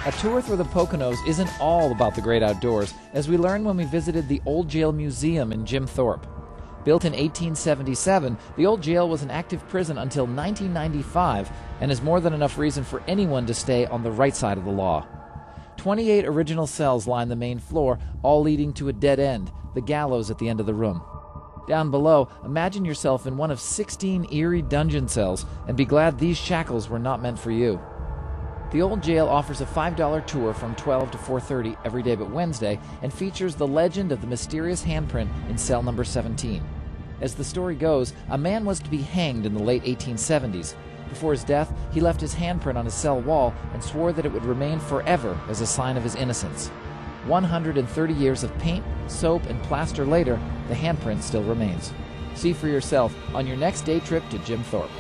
A tour through the Poconos isn't all about the great outdoors, as we learned when we visited the Old Jail Museum in Jim Thorpe. Built in 1877, the Old Jail was an active prison until 1995 and is more than enough reason for anyone to stay on the right side of the law. 28 original cells line the main floor, all leading to a dead end, the gallows at the end of the room. Down below, imagine yourself in one of 16 eerie dungeon cells and be glad these shackles were not meant for you. The Old Jail offers a $5 tour from 12 to 4:30 every day but Wednesday and features the legend of the mysterious handprint in cell number 17. As the story goes, a man was to be hanged in the late 1870s. Before his death, he left his handprint on his cell wall and swore that it would remain forever as a sign of his innocence. 130 years of paint, soap, and plaster later, the handprint still remains. See for yourself on your next day trip to Jim Thorpe.